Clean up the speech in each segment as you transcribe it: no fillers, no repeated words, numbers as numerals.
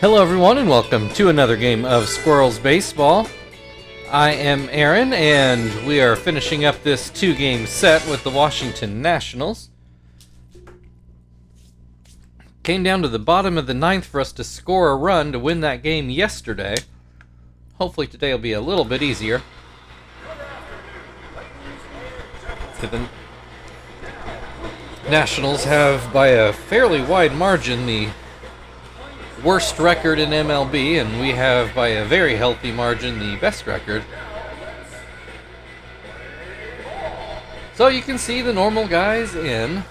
Hello everyone and welcome to another game of Squirrels Baseball. I am Aaron and we are finishing up this two-game set with the Washington Nationals. Came down to the bottom of the ninth for us to score a run to win that game yesterday. Hopefully today will be a little bit easier. The Nationals have, by a fairly wide margin, the worst record in MLB, and we have, by a very healthy margin, the best record. So you can see the normal guys in.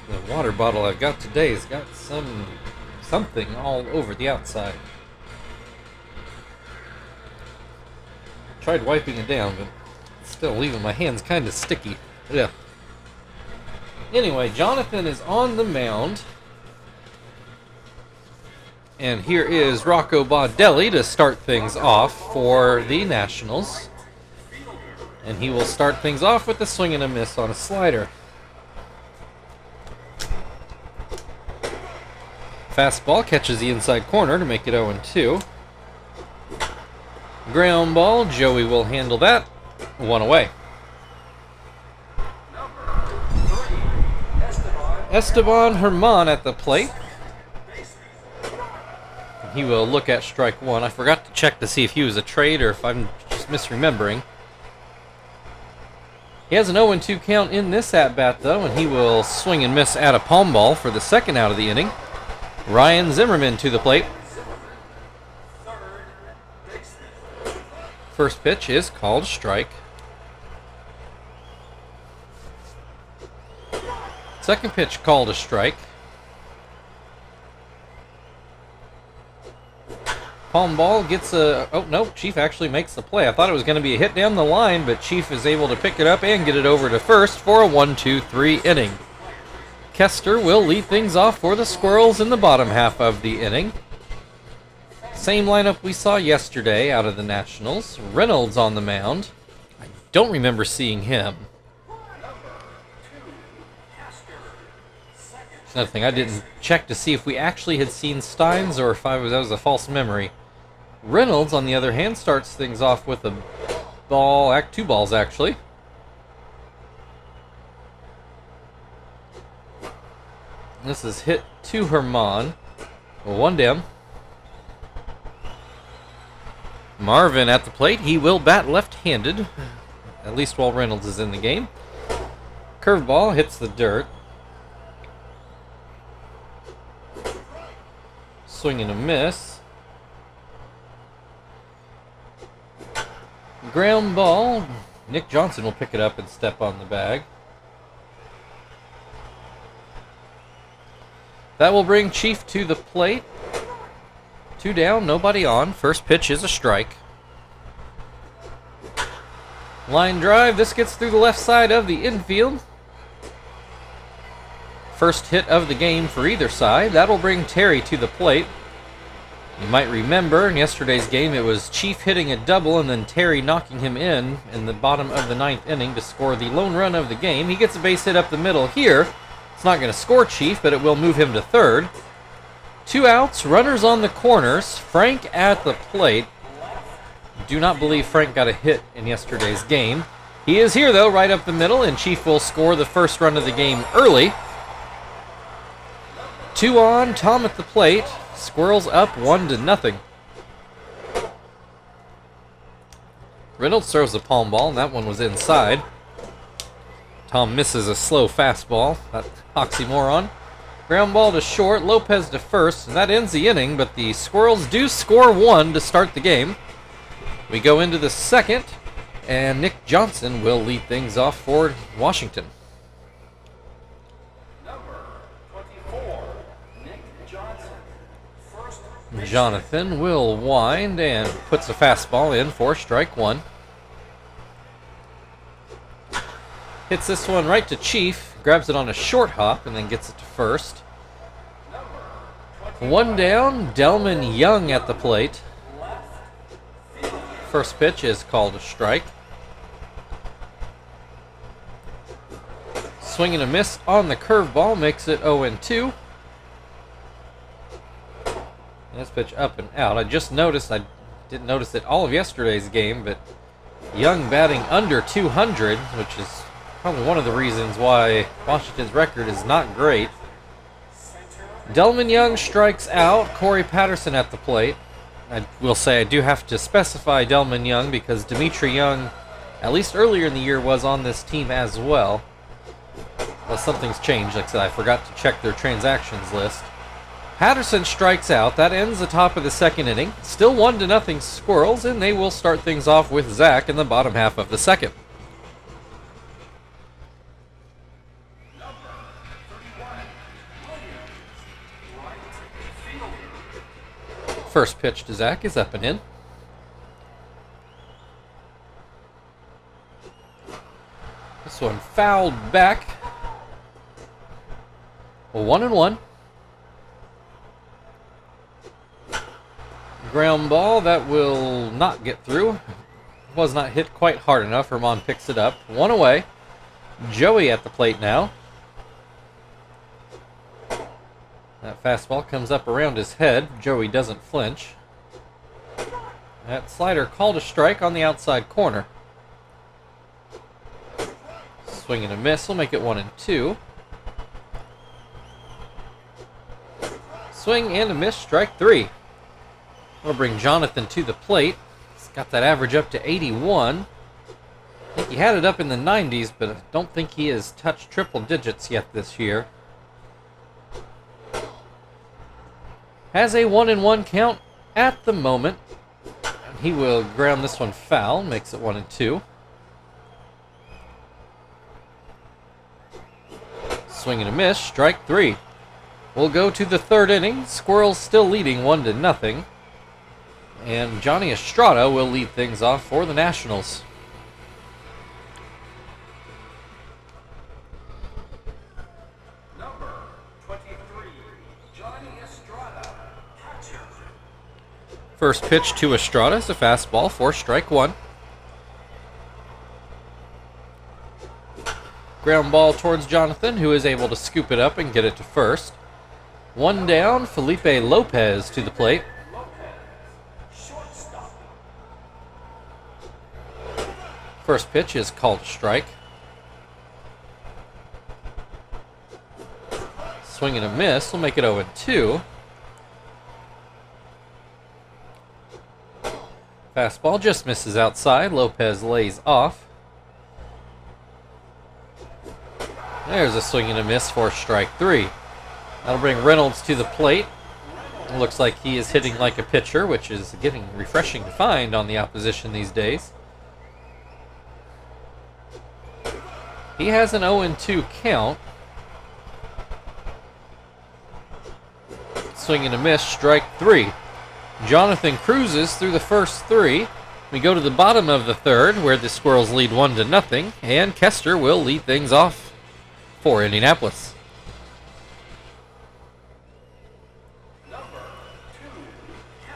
The water bottle I've got today has got something all over the outside. Tried wiping it down, but it's still leaving my hands kind of sticky. Yeah. Anyway, Jonathan is on the mound. And here is Rocco Baldelli to start things off for the Nationals. And he will start things off with a swing and a miss on a slider. Fastball catches the inside corner to make it 0-2. Ground ball, Joey will handle that. One away. Esteban Herman at the plate. He will look at strike one. I forgot to check to see if he was a trade or if I'm just misremembering. He has an 0-2 count in this at-bat, though, and he will swing and miss at a palm ball for the second out of the inning. Ryan Zimmerman to the plate. First pitch is called strike. Second pitch called a strike. Palm ball gets a... Oh, no, Chief actually makes the play. I thought it was going to be a hit down the line, but Chief is able to pick it up and get it over to first for a 1-2-3 inning. Kester will lead things off for the Squirrels in the bottom half of the inning. Same lineup we saw yesterday out of the Nationals. Reynolds on the mound. I don't remember seeing him. That's another thing. I didn't check to see if we actually had seen Steins or if that was a false memory. Reynolds, on the other hand, starts things off with a ball, two balls actually. This is hit to Herman. One down. Marvin at the plate. He will bat left-handed, at least while Reynolds is in the game. Curveball hits the dirt. Swing and a miss. Ground ball. Nick Johnson will pick it up and step on the bag. That will bring Chief to the plate. Two down, nobody on. First pitch is a strike. Line drive. This gets through the left side of the infield. First hit of the game for either side. That'll bring Terry to the plate. You might remember in yesterday's game it was Chief hitting a double and then Terry knocking him in the bottom of the ninth inning to score the lone run of the game. He gets a base hit up the middle here. It's not going to score Chief, but it will move him to third. Two outs, runners on the corners. Frank at the plate. Do not believe Frank got a hit in yesterday's game. He is here, though, right up the middle, and Chief will score the first run of the game early. Two on, Tom at the plate. Squirrels up 1-0. Reynolds throws a palm ball, and that one was inside. Tom misses a slow fastball. That oxymoron. Ground ball to short, Lopez to first, and that ends the inning, but the Squirrels do score one to start the game. We go into the second, and Nick Johnson will lead things off for Washington. Number 24, Nick Johnson. Jonathan will wind and puts a fastball in for strike one. Hits this one right to Chief, grabs it on a short hop, and then gets it to first. One down, Delman Young at the plate. First pitch is called a strike. Swing and a miss on the curveball makes it 0-2. This pitch up and out. I just noticed, I didn't notice it all of yesterday's game, but Young batting under 200, which is probably one of the reasons why Washington's record is not great. Delman Young strikes out. Corey Patterson at the plate. I will say I do have to specify Delman Young because Dimitri Young, at least earlier in the year, was on this team as well. Well, something's changed. Like I said, I forgot to check their transactions list. Patterson strikes out. That ends the top of the second inning. Still 1-0 Squirrels, and they will start things off with Zach in the bottom half of the second. First pitch to Zach is up and in. This one fouled back. 1-1. Ground ball that will not get through. Was not hit quite hard enough. Herman picks it up. One away. Joey at the plate now. That fastball comes up around his head. Joey doesn't flinch. That slider called a strike on the outside corner. Swing and a miss will make it 1-2. Swing and a miss, strike 3. That'll bring Jonathan to the plate. He's got that average up to 81. I think he had it up in the 90s, but I don't think he has touched triple digits yet this year. Has a 1-1 count at the moment. And he will ground this one foul, makes it 1-2. Swing and a miss, strike 3. We'll go to the third inning. Squirrels still leading 1-0. And Johnny Estrada will lead things off for the Nationals. Number 23, Johnny Estrada, catcher. First pitch to Estrada is a fastball for strike 1. Ground ball towards Jonathan, who is able to scoop it up and get it to first. One down, Felipe Lopez to the plate. First pitch is called a strike. Swing and a miss will make it 0-2. Fastball just misses outside. Lopez lays off. There's a swing and a miss for strike 3. That'll bring Reynolds to the plate. It looks like he is hitting like a pitcher, which is getting refreshing to find on the opposition these days. He has an 0-2 count. Swing and a miss, strike 3. Jonathan cruises through the first 3. We go to the bottom of the third, where the Squirrels lead 1-0, and Kester will lead things off for Indianapolis. Number 2,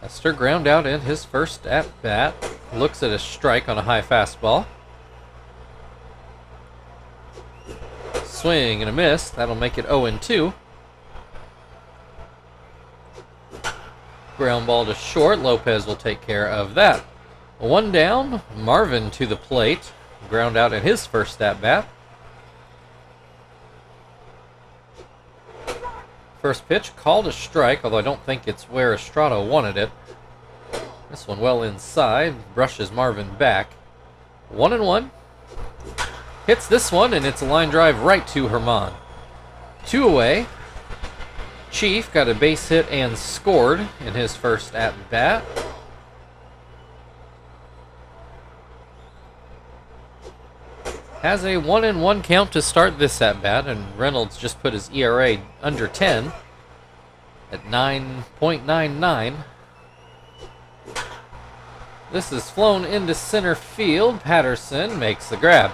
Kester ground out in his first at-bat. Looks at a strike on a high fastball. Swing and a miss. That'll make it 0-2. Ground ball to short. Lopez will take care of that. One down. Marvin to the plate. Ground out in his first at-bat. First pitch called a strike, although I don't think it's where Estrada wanted it. This one well inside. Brushes Marvin back. 1-1. Hits this one, and it's a line drive right to Herman. 2 away. Chief got a base hit and scored in his first at-bat. Has a 1-1 count to start this at-bat, and Reynolds just put his ERA under 10 at 9.99. This is flown into center field. Patterson makes the grab.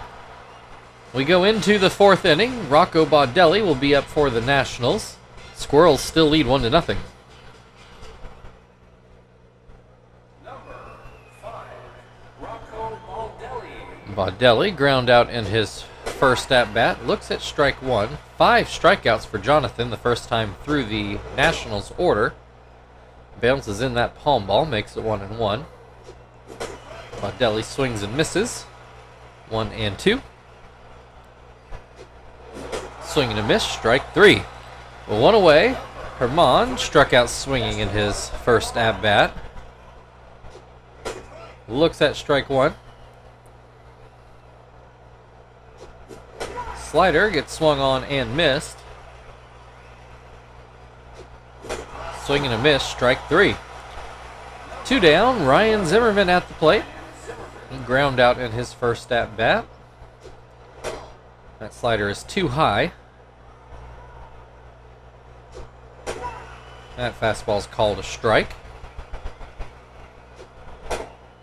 We go into the fourth inning. Rocco Baudelli will be up for the Nationals. Squirrels still lead 1-0. Baudelli ground out in his first at-bat, looks at strike one. 5 strikeouts for Jonathan the first time through the Nationals order. Bounces in that palm ball, makes it 1-1. Baudelli swings and misses. 1-2. Swing and a miss, strike 3. One away. Herman struck out swinging in his first at-bat. Looks at strike 1. Slider gets swung on and missed. Swing and a miss, strike 3. 2 down, Ryan Zimmerman at the plate. He ground out in his first at-bat. That slider is too high. That fastball's called a strike.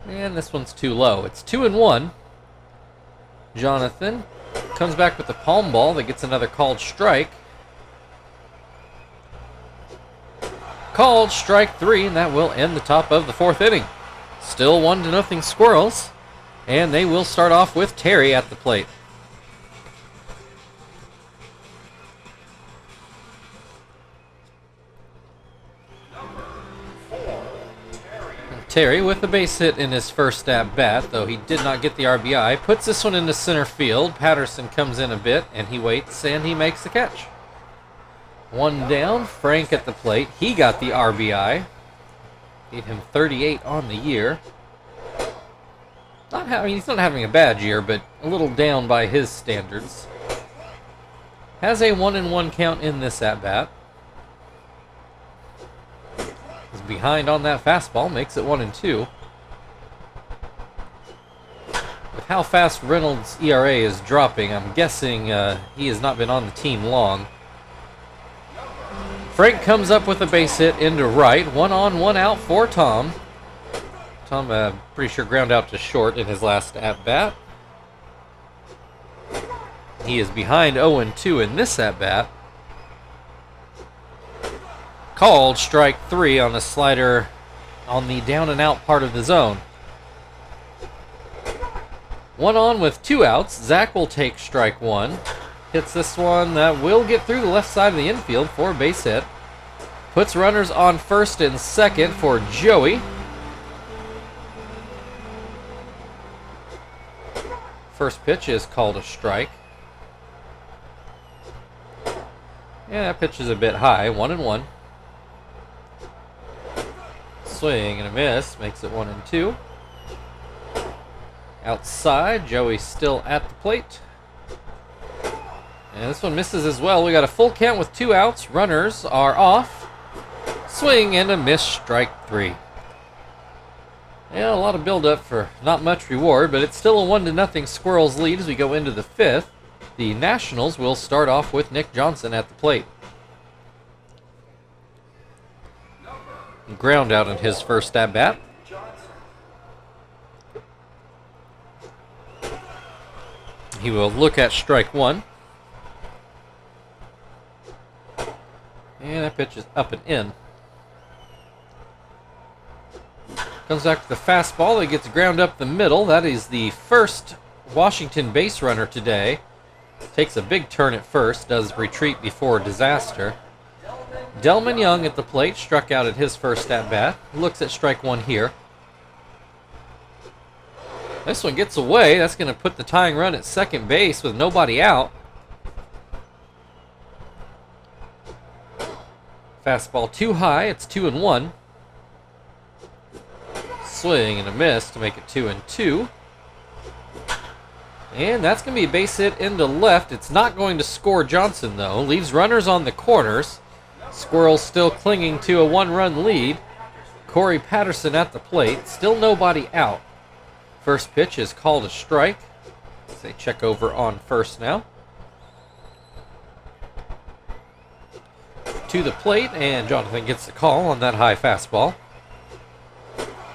And this one's too low. It's 2-1. Jonathan comes back with the palm ball that gets another called strike. Called strike 3, and that will end the top of the 4th inning. Still 1-0 Squirrels, and they will start off with Terry at the plate. Terry with a base hit in his first at-bat, though he did not get the RBI. Puts this one into center field. Patterson comes in a bit, and he waits, and he makes the catch. 1 down, Frank at the plate. He got the RBI. Gave him 38 on the year. He's not having a bad year, but a little down by his standards. Has a 1-1 count in this at-bat. Is behind on that fastball, makes it 1-2. With how fast Reynolds' ERA is dropping, I'm guessing he has not been on the team long. Frank comes up with a base hit into right. 1 on, 1 out for Tom. Tom, pretty sure ground out to short in his last at-bat. He is behind 0-2 in this at-bat. Called strike 3 on a slider on the down and out part of the zone. 1 on with 2 outs. Zach will take strike 1. Hits this one that will get through the left side of the infield for a base hit. Puts runners on first and second for Joey. First pitch is called a strike. Yeah, that pitch is a bit high. 1-1. Swing and a miss, makes it 1-2. Outside, Joey still at the plate. And this one misses as well. We got a full count with 2 outs. Runners are off. Swing and a miss, strike 3. Yeah, a lot of build-up for not much reward, but it's still a 1-0 Squirrels lead as we go into the 5th. The Nationals will start off with Nick Johnson at the plate. Ground out in his first at-bat. He will look at strike 1. And that pitch is up and in. Comes back to the fastball that gets ground up the middle. That is the first Washington base runner today. Takes a big turn at first, does retreat before disaster. Delman Young at the plate, struck out at his first at-bat. Looks at strike 1 here. This one gets away. That's going to put the tying run at second base with nobody out. Fastball too high. It's 2-1. Swing and a miss to make it 2-2. And that's going to be a base hit into left. It's not going to score Johnson, though. Leaves runners on the corners. Squirrels still clinging to a 1-run lead. Corey Patterson at the plate. Still nobody out. First pitch is called a strike. They check over on first now. To the plate, and Jonathan gets the call on that high fastball.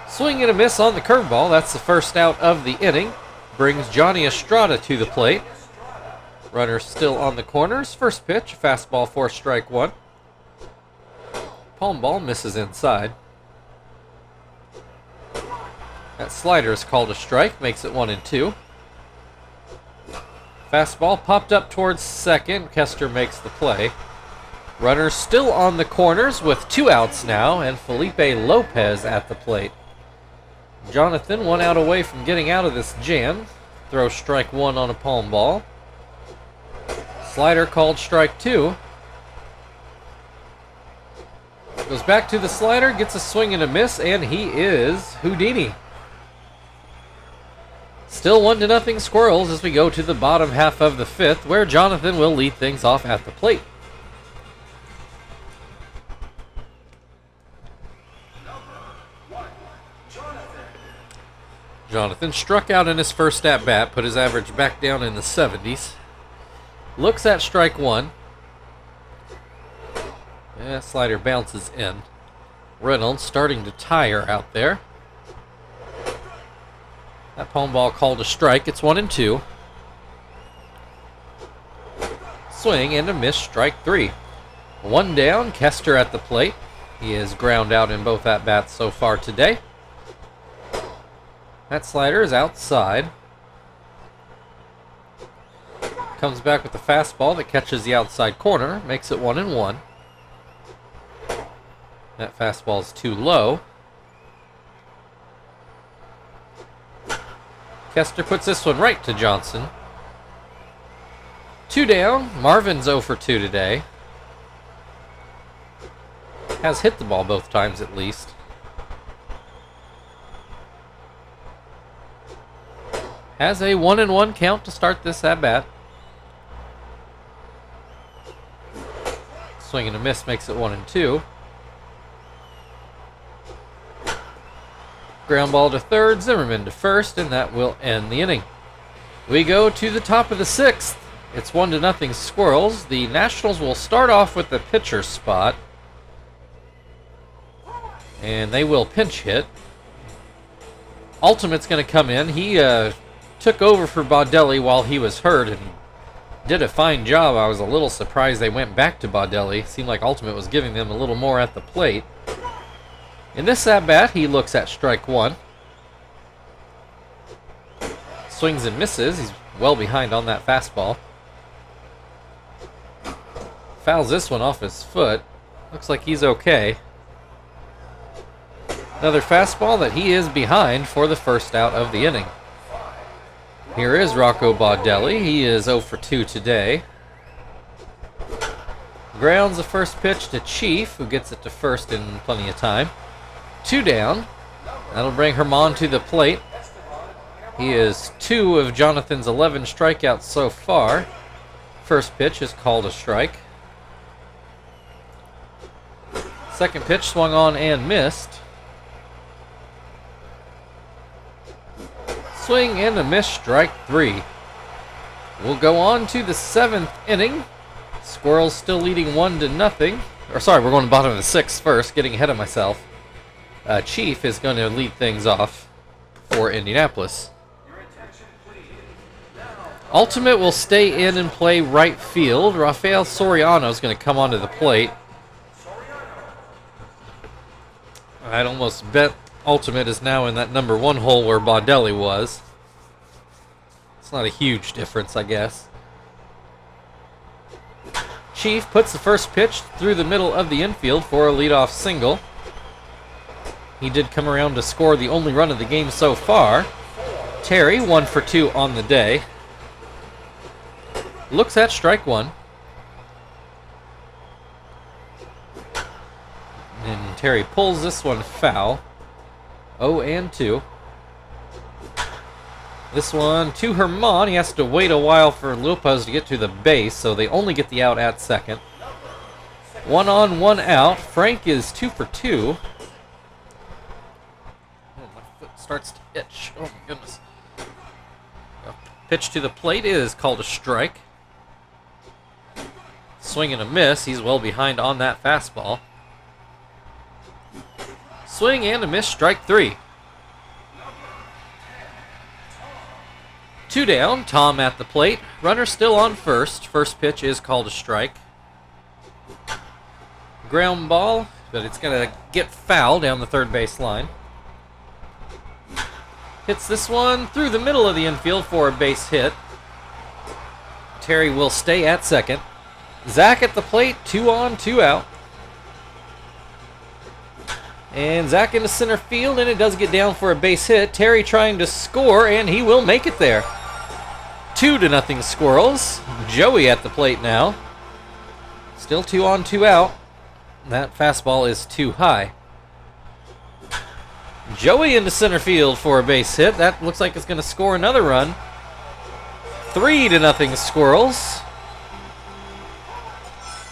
Swing and a miss on the curveball. That's the first out of the inning. Brings Johnny Estrada to the plate. Runner still on the corners. First pitch, fastball for strike 1. Palm ball misses inside. That slider is called a strike, makes it 1-2. Fastball popped up towards second. Kester makes the play. Runners still on the corners with 2 outs now, and Felipe Lopez at the plate. Jonathan 1 out away from getting out of this jam. Throw strike 1 on a palm ball. Slider called strike 2. Goes back to the slider, gets a swing and a miss, and he is Houdini. Still 1-0 Squirrels as we go to the bottom half of the 5th, where Jonathan will lead things off at the plate. Jonathan struck out in his first at-bat, put his average back down in the 70s. Looks at strike 1. Yeah, slider bounces in. Reynolds starting to tire out there. That palm ball called a strike. It's 1-2. Swing and a miss, strike 3. 1 down, Kester at the plate. He is ground out in both at-bats so far today. That slider is outside. Comes back with the fastball that catches the outside corner, makes it 1-1. That fastball is too low. Kester puts this one right to Johnson. 2 down. Marvin's 0 for 2 today. Has hit the ball both times at least. Has a 1-1 count to start this at-bat. Swing and a miss makes it 1-2. Ground ball to third, Zimmerman to first, and that will end the inning. We go to the top of the 6th. It's 1-0 Squirrels. The Nationals will start off with the pitcher spot. And they will pinch hit. Ultimate's going to come in. He took over for Baudelli while he was hurt and did a fine job. I was a little surprised they went back to Baudelli. Seemed like Ultimate was giving them a little more at the plate. In this at-bat, he looks at strike 1. Swings and misses. He's well behind on that fastball. Fouls this one off his foot. Looks like he's okay. Another fastball that he is behind for the first out of the inning. Here is Rocco Baudelli. He is 0 for 2 today. Grounds the first pitch to Chief, who gets it to first in plenty of time. 2 down. That'll bring Herman to the plate. He is 2 of Jonathan's 11 strikeouts so far. First pitch is called a strike. Second pitch swung on and missed. Swing and a miss, strike 3. We'll go on to the 7th inning. Squirrels still leading 1-0. Or sorry, we're going to the bottom of the 6th first, getting ahead of myself. Chief is going to lead things off for Indianapolis. Ultimate will stay in and play right field. Rafael Soriano is going to come onto the plate. I'd almost bet Ultimate is now in that number 1 hole where Baudelli was. It's not a huge difference, I guess. Chief puts the first pitch through the middle of the infield for a leadoff single. He did come around to score the only run of the game so far. Terry, 1 for 2 on the day. Looks at strike 1. And Terry pulls this one foul. 0-2. This one to Herman. He has to wait a while for Lopez to get to the base, so they only get the out at second. 1 on, 1 out. Frank is 2 for 2. Oh, my foot starts to itch. Oh, my goodness. Pitch to the plate is called a strike. Swing and a miss. He's well behind on that fastball. Swing and a miss, strike 3. 2 down, Tom at the plate. Runner still on first. First pitch is called a strike. Ground ball, but it's going to get foul down the third base line. Hits this one through the middle of the infield for a base hit. Terry will stay at second. Zach at the plate, 2 on, 2 out. And Zach into center field, and it does get down for a base hit. Terry trying to score, and he will make it there. 2-0 Squirrels. Joey at the plate now. Still 2 on, 2 out. That fastball is too high. Joey into center field for a base hit. That looks like it's going to score another run. 3-0 Squirrels.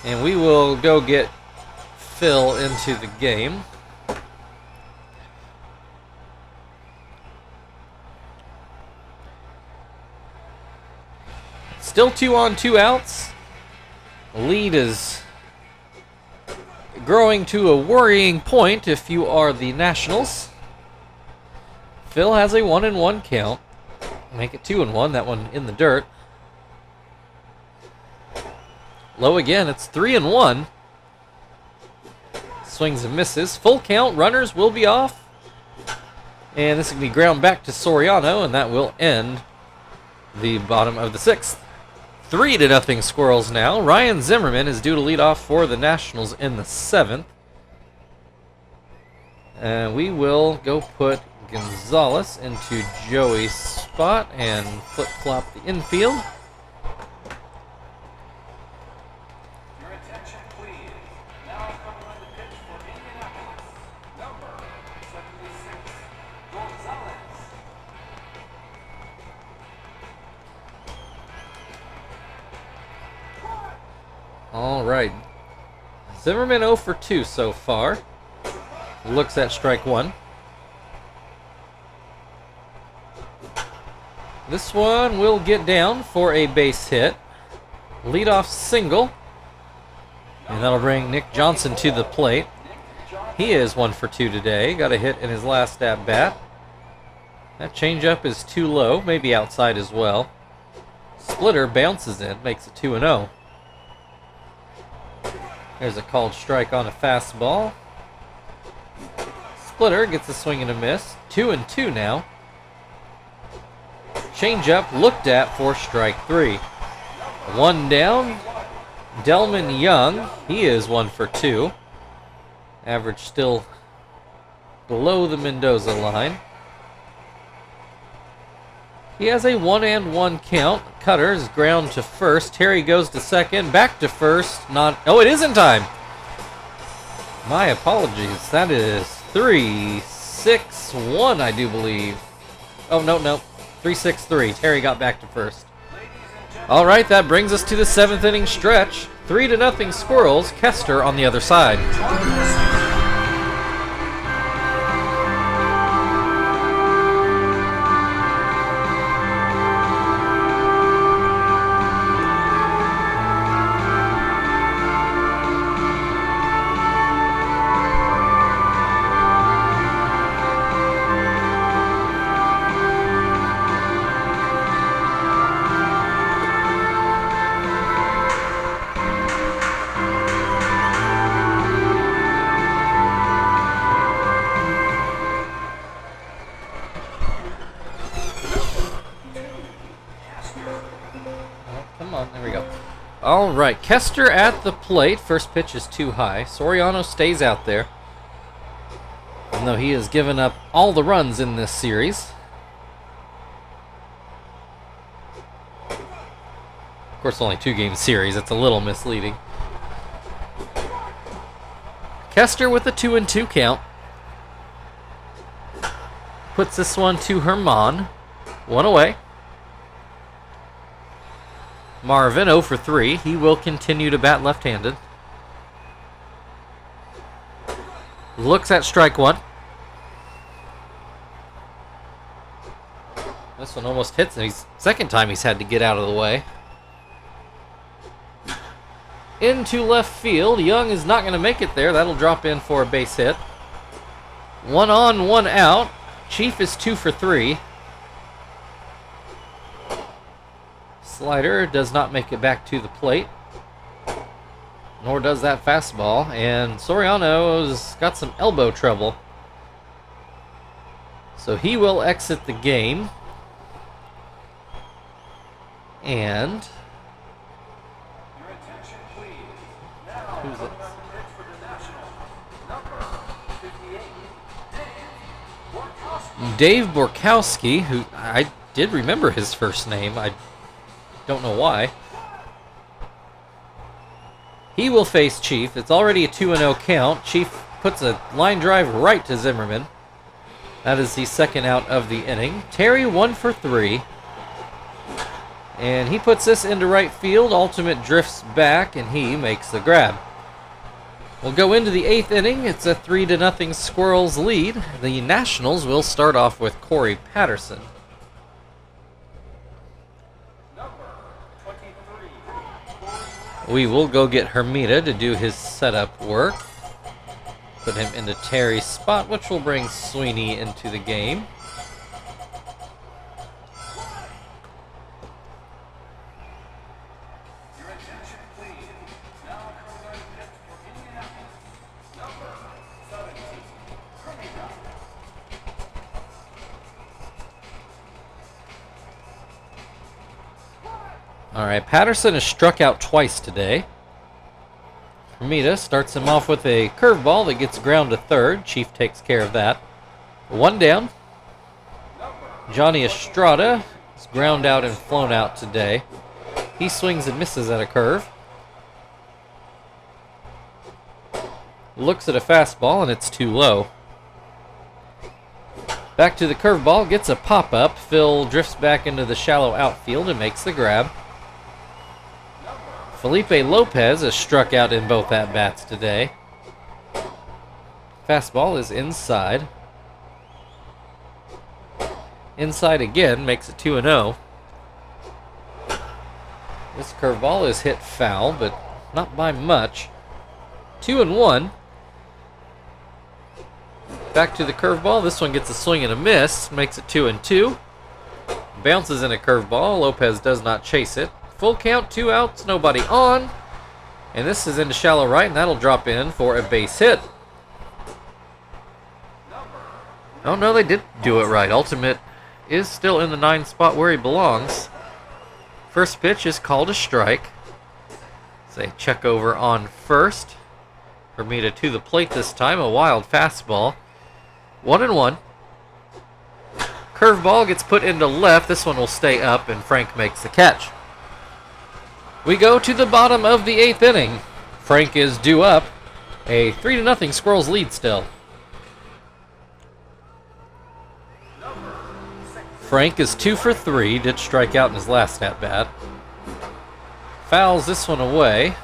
And we will go get Phil into the game. Still 2 on, 2 outs. The lead is growing to a worrying point if you are the Nationals. Phil has a 1-1 count. Make it 2-1. That one in the dirt. Low again. It's 3-1. Swings and misses. Full count. Runners will be off. And this will be ground back to Soriano, and that will end the bottom of the 6th. 3-0 Squirrels now. Ryan Zimmerman is due to lead off for the Nationals in the 7th. And we will go put Gonzalez into Joey's spot and flip-flop the infield. Your attention, please. Now coming on the pitch for Indianapolis, number 76, Gonzalez. All right. Zimmerman 0 for 2 so far. Looks at strike 1. This one will get down for a base hit. Leadoff single. And that'll bring Nick Johnson to the plate. He is 1 for 2 today. Got a hit in his last at bat. That changeup is too low, maybe outside as well. Splitter bounces in, makes it 2-0. There's a called strike on a fastball. Splitter gets a swing and a miss. 2-2 now. Changeup looked at for strike 3. 1 down. Delman Young, he is 1 for 2. Average still below the Mendoza line. He has a 1-1 count. Cutter is ground to first. Terry goes to second. Back to first. Oh, it is in time. My apologies. That is 3-6-1, I do believe. Oh, no. 3-6-3. Terry got back to first. All right, that brings us to the 7th inning stretch. 3-0 Squirrels. Kester on the other side. All right, Kester at the plate. First pitch is too high. Soriano stays out there, even though he has given up all the runs in this series. Of course, only 2-game series. It's a little misleading. Kester with a 2-2 count. Puts this one to Herman. 1 away. Marvin 0 for 3. He will continue to bat left-handed. Looks at strike 1. This one almost hits him. Second time he's had to get out of the way. Into left field. Young is not going to make it there. That'll drop in for a base hit. 1 on, 1 out. Chief is 2 for 3. Slider does not make it back to the plate, nor does that fastball, and Soriano's got some elbow trouble, so he will exit the game. And Who's it? Pitch for the Nationals. Number 58, Dave Borkowski. Dave Borkowski, who I did remember his first name. I don't know why. He will face Chief. It's already a 2-0 count. Chief puts a line drive right to Zimmerman. That is the second out of the inning. Terry 1 for 3. And he puts this into right field. Ultimate drifts back, and he makes the grab. We'll go into the 8th inning. It's a 3-0 Squirrels lead. The Nationals will start off with Corey Patterson. We will go get Hermida to do his setup work. Put him into Terry's spot, which will bring Sweeney into the game. Your attention, please. Now coming on pitch for Indianapolis. Number 17, Hermida. All right, Patterson has struck out twice today. Hermida starts him off with a curveball that gets ground to third. Chief takes care of that. 1 down. Johnny Estrada is ground out and flown out today. He swings and misses at a curve. Looks at a fastball, and it's too low. Back to the curveball, gets a pop-up. Phil drifts back into the shallow outfield and makes the grab. Felipe Lopez has struck out in both at-bats today. Fastball is inside. Inside again, makes it 2-0. This curveball is hit foul, but not by much. 2-1. Back to the curveball. This one gets a swing and a miss. Makes it 2-2. Bounces in a curveball. Lopez does not chase it. Full count, 2 outs, nobody on. And this is into shallow right, and that'll drop in for a base hit. Oh no, they did do it right. Ultimate is still in the 9 spot where he belongs. First pitch is called a strike. Say check over on first. Hermida to the plate this time, a wild fastball. 1-1. Curveball gets put into left. This one will stay up, and Frank makes the catch. We go to the bottom of the 8th inning. Frank is due up. A 3-0 Squirrels lead still. Frank is 2 for 3. Did strike out in his last at-bat. Fouls this one away.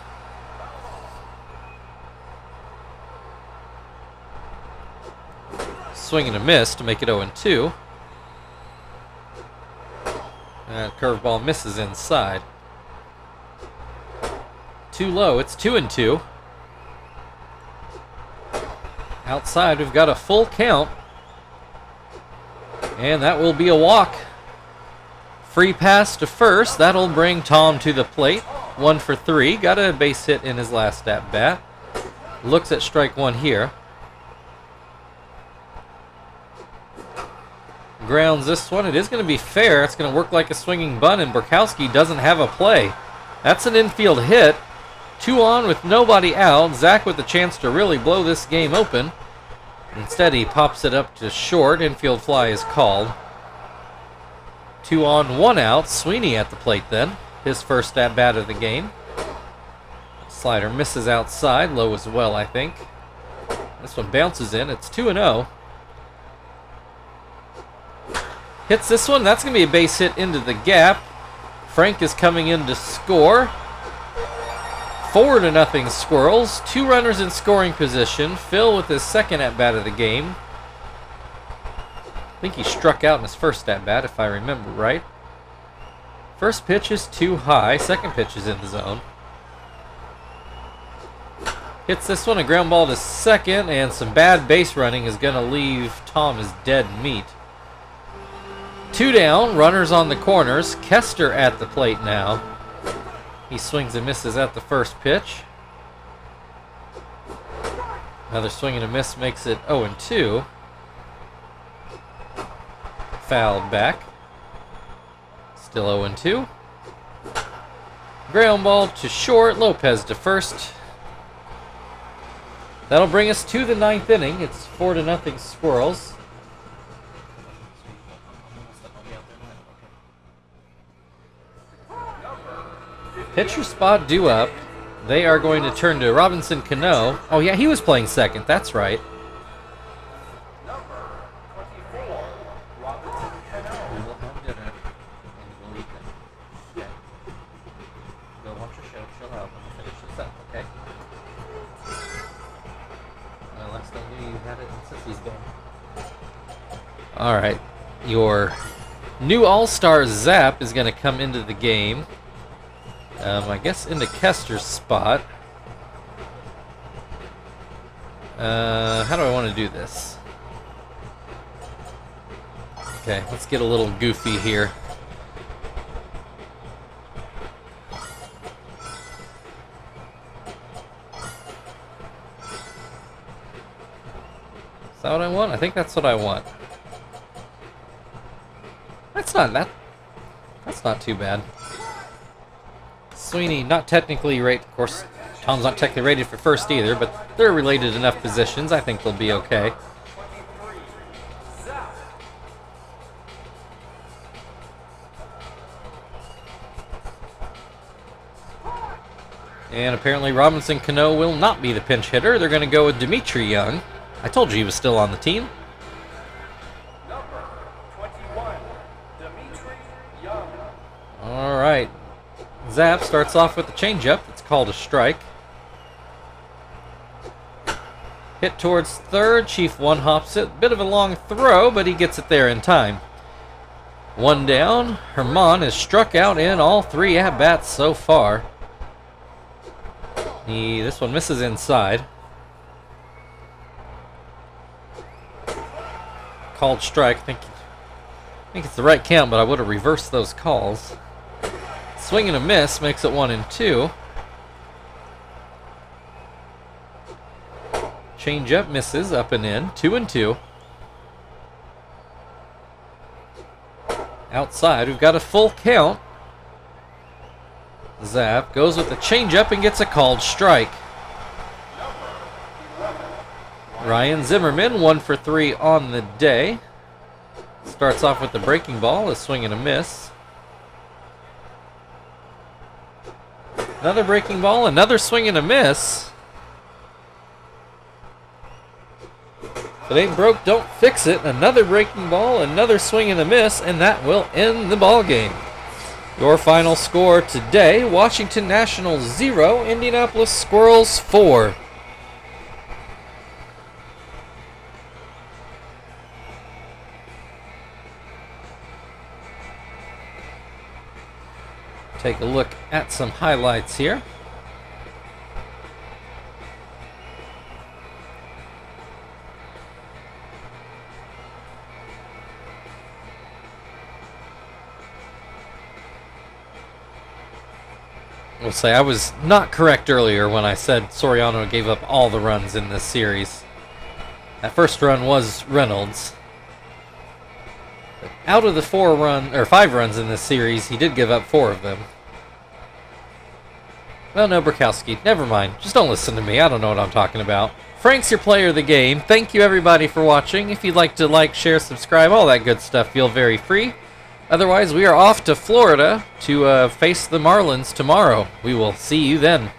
Swing and a miss to make it 0-2. That curveball misses inside. Too low. It's 2-2. Outside, we've got a full count. And that will be a walk. Free pass to first. That'll bring Tom to the plate. 1 for 3. Got a base hit in his last at-bat. Looks at strike 1 here. Grounds this one. It is going to be fair. It's going to work like a swinging bunt, and Borkowski doesn't have a play. That's an infield hit. 2 on with nobody out. Zach with a chance to really blow this game open. Instead, he pops it up to short. Infield fly is called. 2 on, 1 out. Sweeney at the plate then. His first at-bat of the game. Slider misses outside. Low as well, I think. This one bounces in. It's 2-0. Hits this one. That's going to be a base hit into the gap. Frank is coming in to score. 4-0 Squirrels. 2 runners in scoring position. Phil with his second at-bat of the game. I think he struck out in his first at-bat, if I remember right. First pitch is too high. Second pitch is in the zone. Hits this one, a ground ball to second, and some bad base running is going to leave Tom as dead meat. 2 down, runners on the corners. Kester at the plate now. He swings and misses at the first pitch. Another swing and a miss makes it 0-2. Fouled back. Still 0-2. Ground ball to short. Lopez to first. That'll bring us to the 9th inning. It's 4-0 Squirrels. Pitcher spot due up. They are going to turn to Robinson Cano. Oh yeah, he was playing second. That's right. Number 24, Robinson Cano. We will have dinner and we'll eat them. Okay. Go watch your show. Chill out. I'm gonna finish this up. Okay. Last I knew you had it in Sissy's game. All right. Your new All-Star Zap is going to come into the game. I guess into Kester's spot. How do I want to do this? Okay, let's get a little goofy here. Is that what I want? I think that's what I want. That's not too bad. Sweeney, not technically rated. Of course, Tom's not technically rated for first either, but they're related enough positions. I think they'll be okay. 23, Zap. And apparently Robinson Cano will not be the pinch hitter. They're going to go with Dimitri Young. I told you he was still on the team. Number 21, Dimitri Young. All right. Zap starts off with the changeup. It's called a strike. Hit towards third. Chief one-hops it. Bit of a long throw, but he gets it there in time. One down. Herman has struck out in all 3 at-bats so far. This one misses inside. Called strike. I think it's the right count, but I would have reversed those calls. Swing and a miss makes it 1-2. Change up misses, up and in. 2-2. Outside, we've got a full count. Zap goes with the changeup and gets a called strike. Ryan Zimmerman, 1 for 3 on the day. Starts off with the breaking ball, a swing and a miss. Another breaking ball, another swing and a miss. If it ain't broke, don't fix it. Another breaking ball, another swing and a miss, and that will end the ball game. Your final score today, Washington Nationals 0, Indianapolis Squirrels 4. Take a look at some highlights here. We'll say I was not correct earlier when I said Soriano gave up all the runs in this series. That first run was Reynolds. But out of the 5 runs in this series, he did give up 4 of them. Well, no, Burkowski, never mind. Just don't listen to me. I don't know what I'm talking about. Frank's your player of the game. Thank you, everybody, for watching. If you'd like to like, share, subscribe, all that good stuff, feel very free. Otherwise, we are off to Florida to face the Marlins tomorrow. We will see you then.